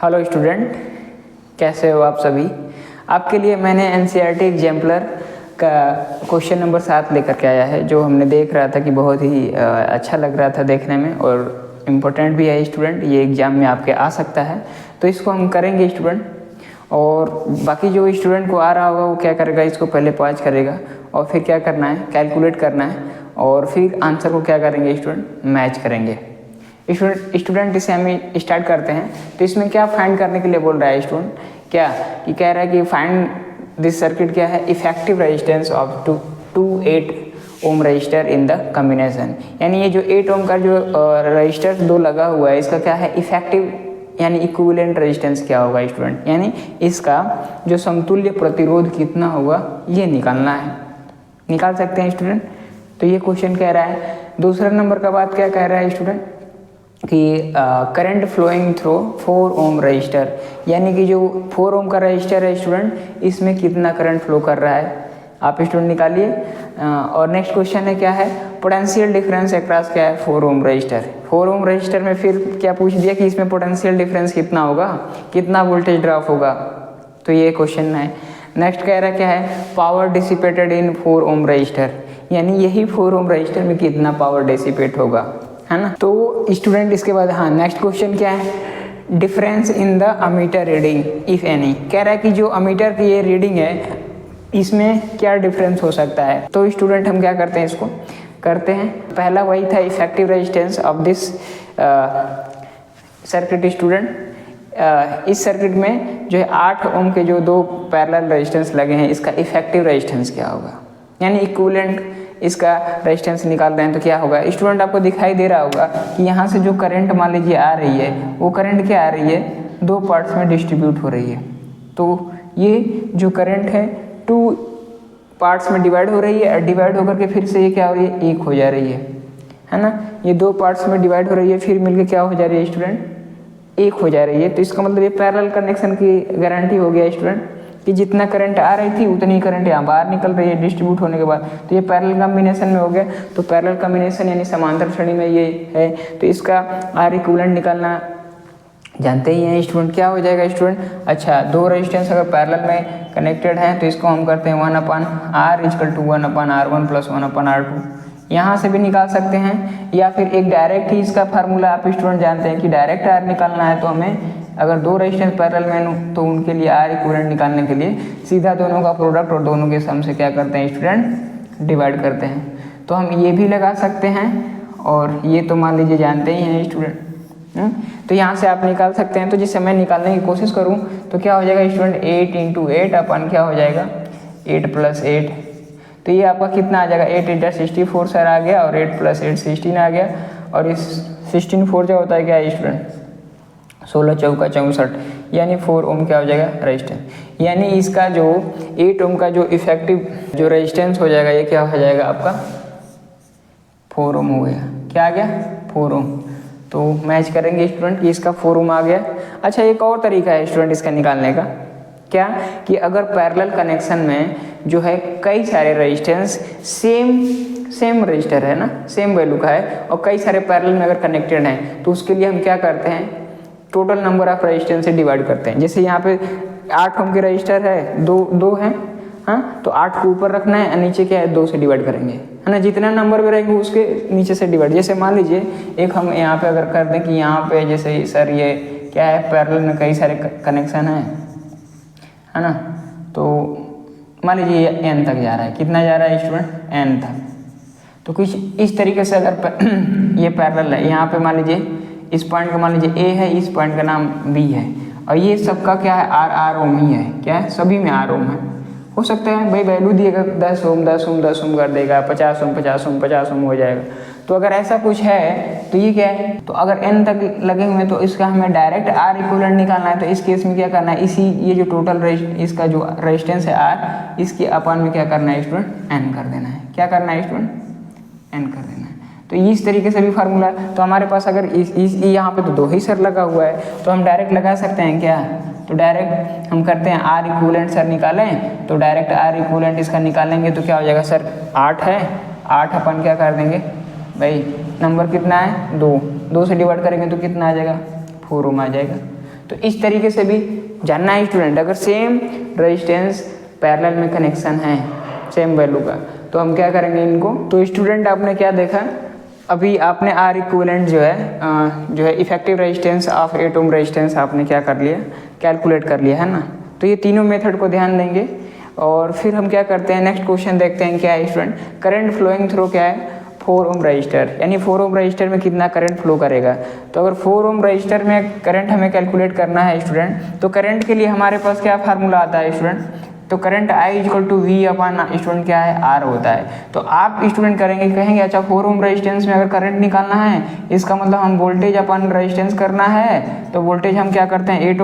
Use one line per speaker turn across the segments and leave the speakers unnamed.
Hello student, कैसे हो आप सभी। आपके लिए मैंने एनसीईआरटी एग्जाम्पलर का क्वेश्चन नंबर 7 लेकर के आया है, जो हमने देख रहा था कि बहुत ही अच्छा लग रहा था देखने में और इम्पोर्टेंट भी है स्टूडेंट। ये एग्ज़ाम में आपके आ सकता है, तो इसको हम करेंगे स्टूडेंट। और बाकी जो स्टूडेंट को आ रहा होगा वो क्या करेगा, इसको पहले पॉज करेगा और फिर क्या करना है, कैलकुलेट करना है और फिर आंसर को क्या करेंगे स्टूडेंट, मैच करेंगे। स्टूडेंट इसे हम स्टार्ट करते हैं। तो इसमें क्या फाइंड करने के लिए बोल रहा है स्टूडेंट, क्या कि कह रहा है कि फाइंड दिस सर्किट क्या है, effective resistance of 8 ohm resistor in the combination. यानी ये जो 8 ओम का जो रजिस्टर दो लगा हुआ है, इसका क्या है इफेक्टिव यानी इक्विवेलेंट रेजिस्टेंस क्या होगा स्टूडेंट, यानी इसका जो समतुल्य प्रतिरोध कितना होगा ये निकालना है। निकाल सकते हैं स्टूडेंट। तो ये क्वेश्चन कह रहा है। दूसरा नंबर का बात क्या कह रहा है स्टूडेंट कि current flowing through 4 ohm resistor, यानी कि जो 4 ओम का रजिस्टर है स्टूडेंट, इसमें कितना करंट फ्लो कर रहा है आप स्टूडेंट निकालिए। और नेक्स्ट क्वेश्चन है क्या है, पोटेंशियल डिफरेंस अक्रॉस क्या है 4 ओम रजिस्टर। 4 ओम रजिस्टर में फिर क्या पूछ दिया कि इसमें पोटेंशियल डिफरेंस कितना होगा, कितना वोल्टेज ड्रॉप होगा, तो ये क्वेश्चन है। नेक्स्ट कह रहा क्या है, power dissipated in 4 ohm resistor, यानी यही 4 ओम रजिस्टर में कितना पावर डिसिपेट होगा, है ना। तो स्टूडेंट इसके बाद नेक्स्ट क्वेश्चन क्या है, difference in the ammeter reading if any. कह रहा है कि जो अमीटर की ये रीडिंग है इसमें क्या डिफरेंस हो सकता है। तो स्टूडेंट हम क्या करते हैं, इसको करते हैं। पहला वही था effective resistance of this circuit student. इस सर्किट में जो है 8 ओम के जो दो पैरेलल रेजिस्टेंस लगे हैं, इसका इफेक्टिव रेजिस्टेंस क्या होगा, यानी इक्विवेलेंट इसका रेजिस्टेंस निकाल रहे हैं तो क्या होगा। स्टूडेंट आपको दिखाई दे रहा होगा कि यहाँ से जो करंट मान लीजिए आ रही है, वो करंट क्या आ रही है, दो पार्ट्स में डिस्ट्रीब्यूट हो रही है। तो ये जो करंट है 2 पार्ट्स में डिवाइड हो रही है, डिवाइड होकर के फिर से ये क्या हो रही है, एक हो जा रही है ना। ये 2 पार्ट्स में डिवाइड हो रही है, फिर मिलके क्या हो जा रही है स्टूडेंट, एक हो जा रही है। तो इसका मतलब ये पैरेलल कनेक्शन की गारंटी हो गया स्टूडेंट कि जितना करंट आ रही थी उतनी करंट यहाँ बाहर निकल रही है डिस्ट्रीब्यूट होने के बाद। तो ये पैरेलल कॉम्बिनेशन में हो गया। तो पैरेलल कॉम्बिनेशन यानी समांतर श्रेणी में ये है, तो इसका आर इक्विवेलेंट निकालना जानते ही हैं स्टूडेंट। क्या हो जाएगा स्टूडेंट, अच्छा दो रेजिस्टेंस अगर पैरेलल में कनेक्टेड है तो इसको हम करते हैं 1/r equal to 1/r1 plus 1/r2। यहाँ से भी निकाल सकते हैं, या फिर एक डायरेक्ट ही इसका फार्मूला आप स्टूडेंट जानते हैं कि डायरेक्ट आर निकालना है तो हमें अगर दो रेजिस्टेंस पैरेलल में तो उनके लिए आर इक्विवेलेंट निकालने के लिए सीधा दोनों का प्रोडक्ट और दोनों के सम से क्या करते हैं स्टूडेंट, डिवाइड करते हैं। तो हम ये भी लगा सकते हैं और ये तो मान लीजिए जानते ही हैं स्टूडेंट। तो यहाँ से आप निकाल सकते हैं। तो जिससे मैं निकालने की कोशिश करूँ तो क्या हो जाएगा स्टूडेंट, 8 × 8 अपन क्या हो जाएगा 8 + 8। तो ये आपका कितना आ जाएगा, 8 × 64 सर आ गया और 8 + 8 16 आ गया। और इस 16 4 जो होता है क्या है स्टूडेंट, 16 चौका 64, यानी 4 ओम क्या हो जाएगा रेजिस्टेंस। यानी इसका जो 8 ओम का जो इफेक्टिव जो रेजिस्टेंस हो जाएगा ये क्या हो जाएगा आपका 4 ओम हो गया। क्या आ गया 4 ओम। तो मैच करेंगे स्टूडेंट कि इसका 4 ओम आ गया। अच्छा एक और तरीका है स्टूडेंट इसका निकालने का, क्या कि अगर पैरेलल कनेक्शन में जो है कई सारे रेजिस्टेंस सेम रजिस्टर है ना, सेम वैल्यू का है और कई सारे पैरेलल में अगर कनेक्टेड हैं तो उसके लिए हम क्या करते हैं, टोटल नंबर ऑफ रेजिस्टेंस से डिवाइड करते हैं। जैसे यहाँ पे 8 ओम के रजिस्टर है, दो हैं, हाँ, तो 8 को ऊपर रखना है, नीचे क्या है 2 से डिवाइड करेंगे, है ना। जितना नंबर में रहेंगे उसके नीचे से डिवाइड। जैसे मान लीजिए एक हम यहाँ पे अगर कर दें कि यहाँ पे जैसे सर ये क्या है पैरेलल में कई सारे कनेक्शन है ना। तो मान लीजिए ये n तक जा रहा है, कितना जा रहा है स्टूडेंट, n तक। तो कुछ इस तरीके से अगर ये पैरेलल है, यहाँ पे मान लीजिए इस पॉइंट का मान लीजिए A है, इस पॉइंट का नाम B है और ये सबका क्या है R ओम ही है, क्या है सभी में R ओम है। हो सकता है भाई वैल्यू दिएगा 10 ओम 10 ओम 10 ओम कर देगा, 50 ओम 50 ओम 50 ओम हो जाएगा। तो अगर ऐसा कुछ है तो ये क्या है, तो अगर n तक लगे हुए हैं तो इसका हमें डायरेक्ट R इक्विवेलेंट निकालना है। तो इस केस में क्या करना है, इसी ये जो टोटल इसका जो रेजिस्टेंस है R, इसके अपन में क्या करना है स्टूडेंट, n कर देना है। क्या करना है स्टूडेंट, n कर देना है। तो इस तरीके से भी फार्मूला है। तो हमारे पास अगर इस यहाँ पे तो 2 ही सर लगा हुआ है तो हम डायरेक्ट लगा सकते हैं क्या, तो डायरेक्ट हम करते हैं आर इक्विवेलेंट सर निकालें। तो डायरेक्ट आर इक्विवेलेंट इसका निकालेंगे तो क्या हो जाएगा सर, 8 है, 8 अपन क्या कर देंगे भाई, नंबर कितना है 2 से डिवाइड करेंगे तो कितना आ जाएगा 4 ओम आ जाएगा। तो इस तरीके से भी जानना है स्टूडेंट। अगर सेम रेजिस्टेंस पैरेलल में कनेक्शन है सेम वैल्यू का तो हम क्या करेंगे इनको। तो स्टूडेंट आपने क्या देखा, अभी आपने आर इक्विवेलेंट जो है effective resistance of 8 ohm resistance आपने क्या कर लिया, कैलकुलेट कर लिया है ना। तो ये तीनों मेथड को ध्यान देंगे और फिर हम क्या करते हैं, नेक्स्ट क्वेश्चन देखते हैं क्या है स्टूडेंट। करंट फ्लोइंग थ्रू क्या है 4 ओम रजिस्टर, यानी 4 ओम रजिस्टर में कितना करंट फ्लो करेगा। तो अगर 4 ओम रजिस्टर में करंट हमें कैलकुलेट करना है स्टूडेंट, तो करंट के लिए हमारे पास क्या फार्मूला आता है स्टूडेंट, तो current I equal to V upon student क्या है R होता है। तो आप स्टूडेंट कहेंगे अच्छा 4 ओम रेजिस्टेंस में अगर करंट निकालना है इसका मतलब हम वोल्टेज अपॉन रेजिस्टेंस करना है। तो वोल्टेज हम क्या करते हैं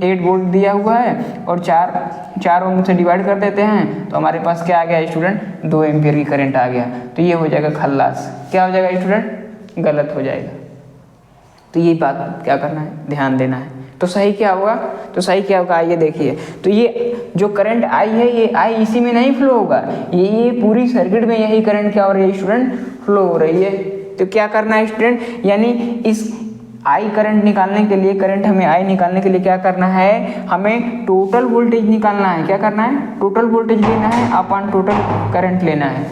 8 वोल्ट दिया हुआ है और 4 ओम से डिवाइड कर देते हैं तो हमारे पास क्या आ गया स्टूडेंट 2 एम्पियर की करंट आ गया। तो ये हो जाएगा खल्लास, क्या हो जाएगा स्टूडेंट, गलत हो जाएगा। तो ये बात क्या करना है, ध्यान देना है। तो सही क्या होगा, तो सही क्या होगा आइए देखिए। तो ये जो करंट आई है ये आई इसी में नहीं फ्लो होगा, ये पूरी सर्किट में यही करंट क्या हो रही है स्टूडेंट, फ्लो हो रही है। तो क्या करना है स्टूडेंट, यानी इस आई करंट निकालने के लिए, करंट हमें आई निकालने के लिए क्या करना है, हमें टोटल वोल्टेज निकालना है। क्या करना है, टोटल वोल्टेज लेना है अपॉन टोटल करंट लेना है।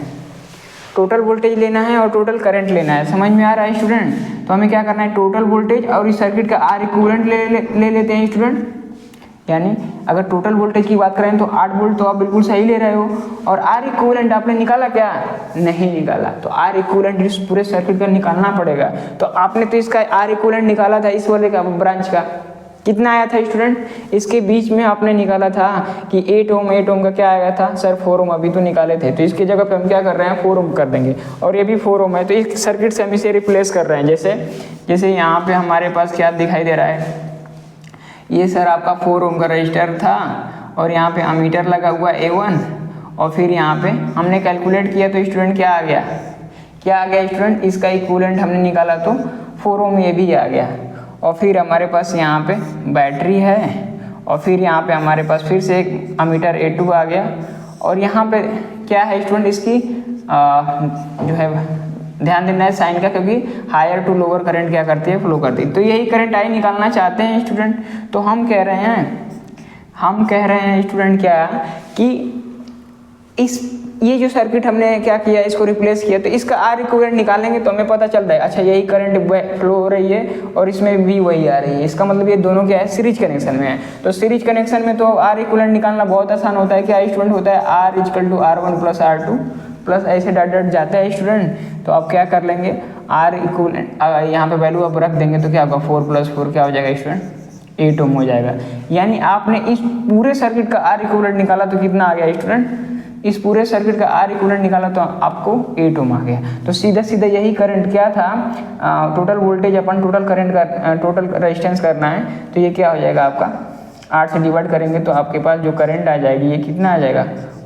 टोटल वोल्टेज लेना है और टोटल करंट लेना है, समझ में आ रहा है स्टूडेंट। तो हमें क्या करना है, टोटल वोल्टेज और इस सर्किट का आर इक्विवेलेंट ले लेते हैं स्टूडेंट। यानी अगर टोटल वोल्टेज की बात करें तो 8 वोल्ट तो आप बिल्कुल सही ले रहे हो, और आर इक्विवेलेंट आपने निकाला क्या, नहीं निकाला। तो आर इक्विवेलेंट इस पूरे सर्किट का निकालना पड़ेगा। तो आपने तो इसका आर इक्विवेलेंट निकाला था इस वाले का ब्रांच का, कितना आया था स्टूडेंट, इसके बीच में आपने निकाला था कि 8 ओम का क्या आया था सर 4 ओम, अभी तो निकाले थे। तो इसकी जगह पे हम क्या कर रहे हैं 4 ओम कर देंगे, और ये भी 4 ओम है तो इस सर्किट से हम इसे रिप्लेस कर रहे हैं। जैसे यहाँ पे हमारे पास क्या दिखाई दे रहा है, ये सर आपका 4 ओम का रजिस्टर था और यहाँ पे अमीटर लगा हुआ A1, और फिर यहाँ पे हमने कैलकुलेट किया तो स्टूडेंट क्या आ गया स्टूडेंट, इसका इक्विवेलेंट हमने निकाला तो 4 ओम ये भी आ गया। और फिर हमारे पास यहाँ पे बैटरी है, और फिर यहाँ पे हमारे पास फिर से एक अमीटर A2 आ गया, और यहाँ पे क्या है स्टूडेंट, इसकी जो है ध्यान देना है साइन का, क्योंकि हायर टू लोअर करंट क्या करती है, फ्लो करती है। तो यही करंट आई निकालना चाहते हैं स्टूडेंट। तो हम कह रहे हैं स्टूडेंट क्या कि ये जो सर्किट हमने क्या किया, इसको रिप्लेस किया, तो इसका आर इक्विवेलेंट निकालेंगे तो हमें पता चल रहा है अच्छा यही करंट फ्लो हो रही है और इसमें भी वही आ रही है। इसका मतलब ये दोनों क्या है, सीरीज कनेक्शन में है। तो सीरीज कनेक्शन में तो आर इक्विवेलेंट निकालना बहुत आसान होता है। क्या स्टूडेंट होता है, R equal to R1 plus R2 plus ऐसे डॉट जाता है स्टूडेंट। तो आप क्या कर लेंगे, आर इक्विवेलेंट यहाँ पे वैल्यू आप रख देंगे तो क्या होगा 4 + 4 क्या हो जाएगा स्टूडेंट 8 ओम हो जाएगा। यानी आपने इस पूरे सर्किट का आर इक्विवेलेंट निकाला तो कितना आ गया स्टूडेंट, इस पूरे सर्किट का आर इक्विवेलेंट निकाला तो आपको 8 ओम आ गया। तो सीधा यही करंट क्या था, टोटल वोल्टेज अपन टोटल करंट का टोटल रेजिस्टेंस करना है। तो ये क्या हो जाएगा आपका 8 से डिवाइड करेंगे तो आपके पास जो करंट आ जाएगी ये कितना आ जाएगा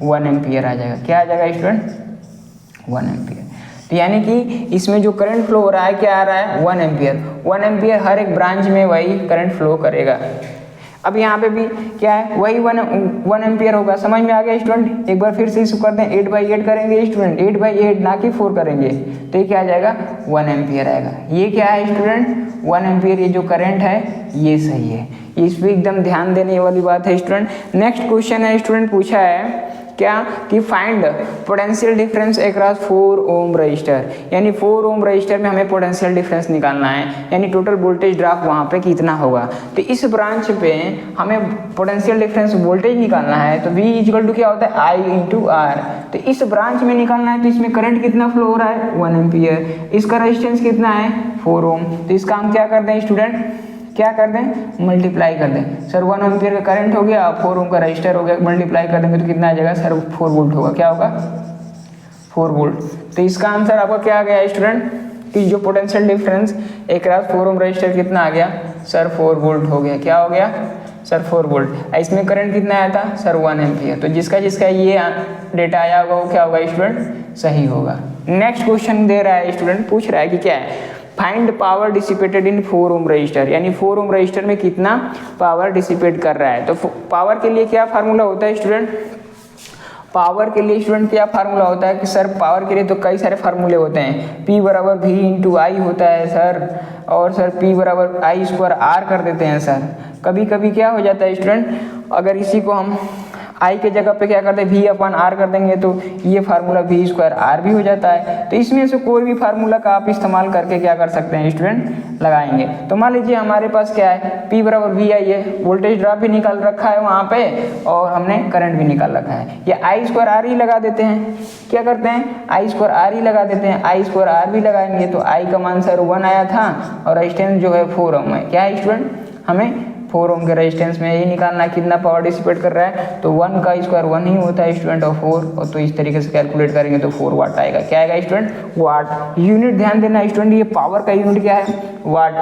1 एम्पियर आ जाएगा। क्या आ जाएगा स्टूडेंट 1 एम्पियर। तो यानी कि इसमें जो करंट फ्लो हो रहा है क्या आ रहा है 1 एम्पियर। 1 एम्पियर हर एक ब्रांच में वही करंट फ्लो करेगा। अब यहाँ पे भी क्या है, वही 1 एम्पियर होगा। समझ में आ गया स्टूडेंट। एक बार फिर से इसको कर दें, 8/8 करेंगे स्टूडेंट, 8/8 ना कि 4 करेंगे तो ये क्या आ जाएगा 1 एम्पियर आएगा। ये क्या है स्टूडेंट 1 एम्पियर, ये जो करंट है ये सही है। इस पर एकदम ध्यान देने वाली बात है स्टूडेंट। नेक्स्ट क्वेश्चन है स्टूडेंट, पूछा है क्या कि find potential difference across 4 ohm resistor, यानी 4 ओम रजिस्टर में हमें पोटेंशियल डिफरेंस निकालना है, यानी टोटल वोल्टेज ड्रॉप वहाँ पे कितना होगा। तो इस ब्रांच पे हमें पोटेंशियल डिफरेंस वोल्टेज निकालना है। तो V इक्वल टू क्या होता है I × R। तो इस ब्रांच में निकालना है तो इसमें करंट कितना फ्लो हो रहा है 1 एम्पियर, इसका रेजिस्टेंस कितना है 4 ओम। तो इसका हम क्या कर दें स्टूडेंट, क्या कर दें मल्टीप्लाई कर दें। सर 1 एम्पियर का करंट हो गया, 4 ओम का रजिस्टर हो गया, मल्टीप्लाई कर देंगे तो कितना आ जाएगा सर 4 वोल्ट होगा। क्या होगा 4 वोल्ट। तो इसका आंसर आपका क्या आ गया स्टूडेंट कि जो potential difference across 4 ohm register कितना आ गया सर 4 वोल्ट हो गया। क्या हो गया सर 4 वोल्ट। इसमें करंट कितना आया था सर 1 एम्पियर। तो जिसका ये डेटा आया होगा वो क्या होगा स्टूडेंट सही होगा। नेक्स्ट क्वेश्चन दे रहा है स्टूडेंट, पूछ रहा है कि क्या है find power dissipated in 4 ohm resistor, यानी 4 ओम रजिस्टर में कितना पावर डिसिपेट कर रहा है। तो पावर के लिए क्या फार्मूला होता है स्टूडेंट, पावर के लिए स्टूडेंट क्या फार्मूला होता है कि सर पावर के लिए तो कई सारे फार्मूले होते हैं, P बराबर V इंटू आई होता है सर, और सर P बराबर आई स्क्वायर R कर देते हैं सर। कभी कभी क्या हो जाता है स्टूडेंट, अगर इसी को हम आई के जगह पे क्या करते हैं V अपन R कर देंगे तो ये फार्मूला V स्क्वायर R भी हो जाता है। तो इसमें से कोई भी फार्मूला का आप इस्तेमाल करके क्या कर सकते हैं स्टूडेंट, लगाएंगे। तो मान लीजिए हमारे पास क्या है, P बराबर V आई है, वोल्टेज ड्रॉप भी निकाल रखा है वहाँ पे और हमने करंट भी निकाल रखा है, या आई स्क्वायर R ही लगा देते हैं। क्या करते हैं, आई स्क्वायर R ही लगा देते हैं। आई स्क्वायर R भी लगाएंगे तो आई का मान सर 1 आया था और रेजिस्टेंस जो है 4 ओम है। क्या है स्टूडेंट, हमें 4 ओम के रेजिस्टेंस में यही निकालना कितना पावर डिसिपेट कर रहा है, तो 1 का स्क्वायर 1 ही होता है स्टूडेंट, और 4, और तो इस तरीके से कैलकुलेट करेंगे तो 4 वाट आएगा। क्या आएगा स्टूडेंट, वाट। यूनिट ध्यान देना स्टूडेंट, ये पावर का यूनिट क्या है, वाट।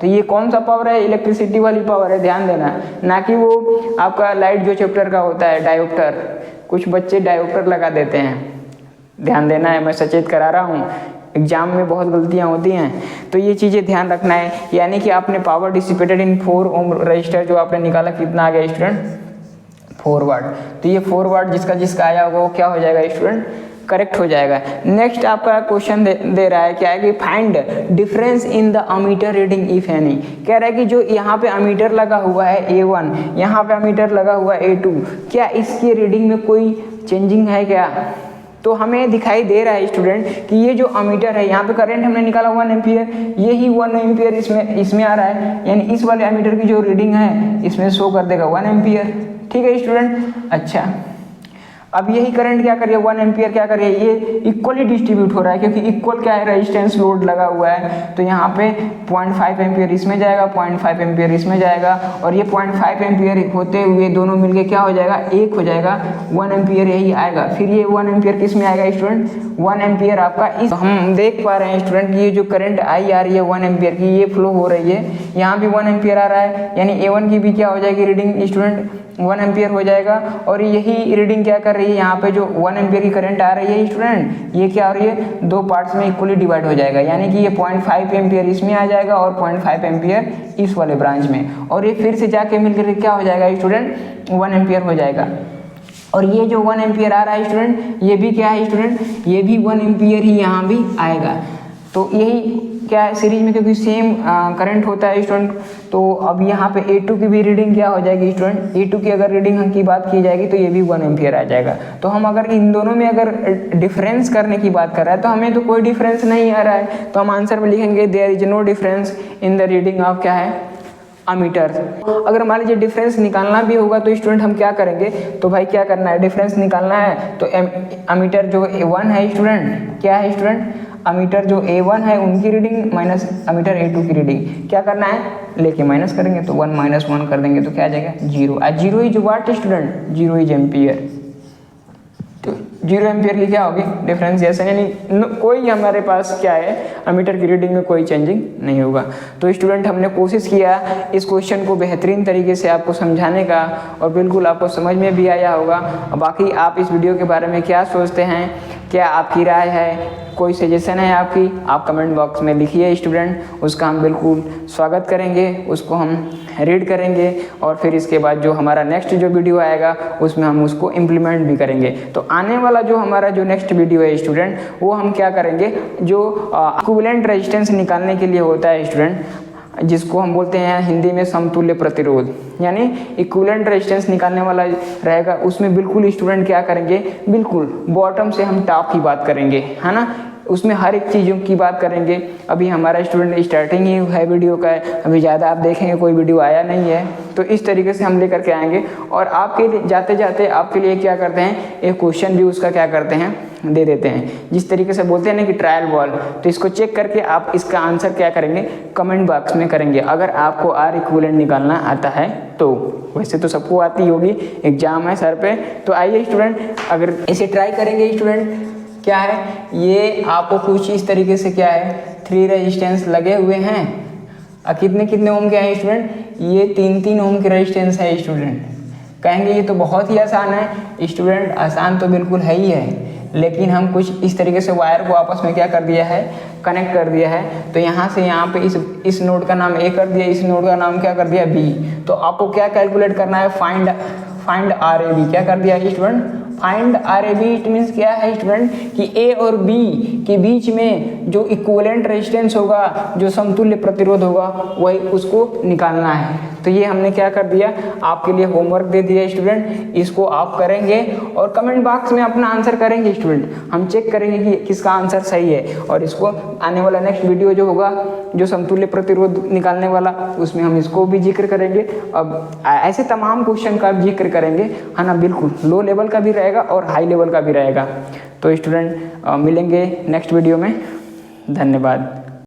तो ये कौन सा पावर है, इलेक्ट्रिसिटी वाली पावर है, ध्यान देना, ना कि वो आपका लाइट जो चैप्टर का होता है डायोप्टर। कुछ बच्चे डायोप्टर लगा देते हैं, ध्यान देना है, मैं सचेत करा रहा हूँ, एग्जाम में बहुत गलतियां होती हैं, तो ये चीज़ें ध्यान रखना है। यानी कि आपने power dissipated in 4 ohm resistor जो आपने निकाला कितना आ गया स्टूडेंट, 4 वाट। तो ये 4 वाट जिसका जिसका आया होगा वो क्या हो जाएगा स्टूडेंट, करेक्ट हो जाएगा। नेक्स्ट आपका क्वेश्चन दे रहा है क्या है कि find difference in the ammeter reading if any. कह रहा है कि जो यहाँ पे अमीटर लगा हुआ है A1, यहाँ पे अमीटर लगा हुआ है A2, क्या इसकी रीडिंग में कोई चेंजिंग है क्या। तो हमें दिखाई दे रहा है स्टूडेंट कि ये जो अमीटर है, यहाँ पे करंट हमने निकाला 1 एम्पियर, ये ही 1 एम्पियर इसमें आ रहा है, यानी इस वाले अमीटर की जो रीडिंग है इसमें शो कर देगा 1 एम्पियर। ठीक है स्टूडेंट, अच्छा अब यही करंट क्या करिए, 1 एम्पियर क्या करिए, ये इक्वली डिस्ट्रीब्यूट हो रहा है क्योंकि इक्वल क्या है, रेजिस्टेंस लोड लगा हुआ है। तो यहाँ पे 0.5 एम्पियर इसमें जाएगा, 0.5 एम्पियर इसमें जाएगा, और ये 0.5 एम्पियर होते हुए दोनों मिलके क्या हो जाएगा, 1 हो जाएगा, 1 एम्पियर यही आएगा। फिर ये 1 एम्पियर किस में आएगा स्टूडेंट, 1 एम्पियर आपका इस, हम देख पा रहे हैं स्टूडेंट कि ये जो करंट आई आ रही है 1 एम्पियर की, ये फ्लो हो रही है, यहाँ भी 1 एम्पियर आ रहा है, यानी A1 की भी क्या हो जाएगी रीडिंग स्टूडेंट, 1 एम्पियर हो जाएगा। और यही रीडिंग क्या कर रही है, यहाँ पे जो 1 एम्पियर की करंट आ रही है स्टूडेंट, ये क्या हो रही है, 2 पार्ट्स में इक्वली डिवाइड हो जाएगा, यानी कि ये 0.5 एम्पियर इसमें आ जाएगा और 0.5 एम्पियर इस वाले ब्रांच में, और ये फिर से जाके मिलकर क्या हो जाएगा स्टूडेंट, 1 एम्पियर हो जाएगा। और ये जो 1 एम्पियर आ रहा है स्टूडेंट, ये भी क्या है स्टूडेंट, ये भी 1 एम्पियर ही यहाँ भी आएगा। तो यही क्या है सीरीज में, क्योंकि सेम करंट होता है स्टूडेंट। तो अब यहाँ पे A2 की भी रीडिंग क्या हो जाएगी स्टूडेंट, A2 की अगर रीडिंग की बात की जाएगी तो ये भी 1 एम्पियर आ जाएगा। तो हम अगर इन दोनों में अगर डिफरेंस करने की बात कर रहा है तो हमें तो कोई डिफरेंस नहीं आ रहा है, तो हम आंसर में लिखेंगे there is no difference in the reading of क्या है, अमीटर। अगर मान लीजिए डिफरेंस निकालना भी होगा तो स्टूडेंट हम क्या करेंगे, तो भाई क्या करना है, डिफरेंस निकालना है तो अमीटर जो A1 है स्टूडेंट, क्या है स्टूडेंट, अमीटर जो A1 है उनकी रीडिंग माइनस अमीटर A2 की रीडिंग क्या करना है, लेके माइनस करेंगे तो 1 - 1 कर देंगे तो क्या आ जाएगा, 0। आज 0 is what student, 0 is ampere. तो 0 एम्पियर की क्या होगी डिफरेंशिएशन, यानी कोई हमारे पास क्या है, अमीटर की रीडिंग में कोई चेंजिंग नहीं होगा। तो स्टूडेंट हमने कोशिश किया इस क्वेश्चन को बेहतरीन तरीके से आपको समझाने का, और बिल्कुल आपको समझ में भी आया होगा। बाकी आप इस वीडियो के बारे में क्या सोचते हैं, क्या आपकी राय है, कोई सजेशन है आपकी, आप कमेंट बॉक्स में लिखिए स्टूडेंट, उसका हम बिल्कुल स्वागत करेंगे, उसको हम रीड करेंगे, और फिर इसके बाद जो हमारा नेक्स्ट जो वीडियो आएगा उसमें हम उसको इम्प्लीमेंट भी करेंगे। तो आने वाला जो हमारा जो नेक्स्ट वीडियो है स्टूडेंट, वो हम क्या करेंगे, जो इक्विवेलेंट रेजिस्टेंस निकालने के लिए होता है स्टूडेंट, जिसको हम बोलते हैं हिंदी में समतुल्य प्रतिरोध, यानी इक्विवेलेंट रेजिस्टेंस निकालने वाला रहेगा। उसमें बिल्कुल स्टूडेंट क्या करेंगे, बिल्कुल बॉटम से हम टॉप की बात करेंगे, है ना, उसमें हर एक चीज़ों की बात करेंगे। अभी हमारा स्टूडेंट स्टार्टिंग ही है वीडियो का, अभी ज़्यादा आप देखेंगे कोई वीडियो आया नहीं है, तो इस तरीके से हम लेकर के आएंगे। और आपके लिए जाते जाते आपके लिए क्या करते हैं, एक क्वेश्चन भी उसका क्या करते हैं, दे देते हैं, जिस तरीके से बोलते हैं ना कि ट्रायल बॉल। तो इसको चेक करके आप इसका आंसर क्या करेंगे, कमेंट बॉक्स में करेंगे, अगर आपको R इक्विवेलेंट निकालना आता है तो। वैसे तो सबको आती होगी, एग्जाम है सर पे। तो आइए स्टूडेंट, अगर इसे ट्राई करेंगे स्टूडेंट, क्या है ये आपको कुछ इस तरीके से क्या है, 3 रेजिस्टेंस लगे हुए हैं, कितने कितने ओम के हैं स्टूडेंट, ये 3-3 ओम के रेजिस्टेंस है स्टूडेंट। कहेंगे ये तो बहुत ही आसान है स्टूडेंट, आसान तो बिल्कुल है ही है, लेकिन हम कुछ इस तरीके से वायर को आपस में क्या कर दिया है, कनेक्ट कर दिया है। तो यहाँ से यहाँ पे इस नोड का नाम A कर दिया, इस नोड का नाम क्या कर दिया B। तो आपको क्या कैलकुलेट करना है, फाइंड RAB, क्या कर दिया student, find RAB it means क्या है स्टूडेंट कि A और B के बीच में जो इक्विवेलेंट रेजिस्टेंस होगा, जो समतुल्य प्रतिरोध होगा, वही उसको निकालना है। तो ये हमने क्या कर दिया, आपके लिए होमवर्क दे दिया स्टूडेंट, इसको आप करेंगे और कमेंट बॉक्स में अपना आंसर करेंगे स्टूडेंट। हम चेक करेंगे कि किसका आंसर सही है और इसको आने वाला नेक्स्ट वीडियो जो होगा, जो समतुल्य प्रतिरोध निकालने वाला, उसमें हम इसको भी जिक्र करेंगे। अब ऐसे तमाम क्वेश्चन का जिक्र करेंगे, है ना, बिल्कुल लो लेवल का भी रहेगा और हाई लेवल का भी रहेगा। तो स्टूडेंट मिलेंगे नेक्स्ट वीडियो में। धन्यवाद।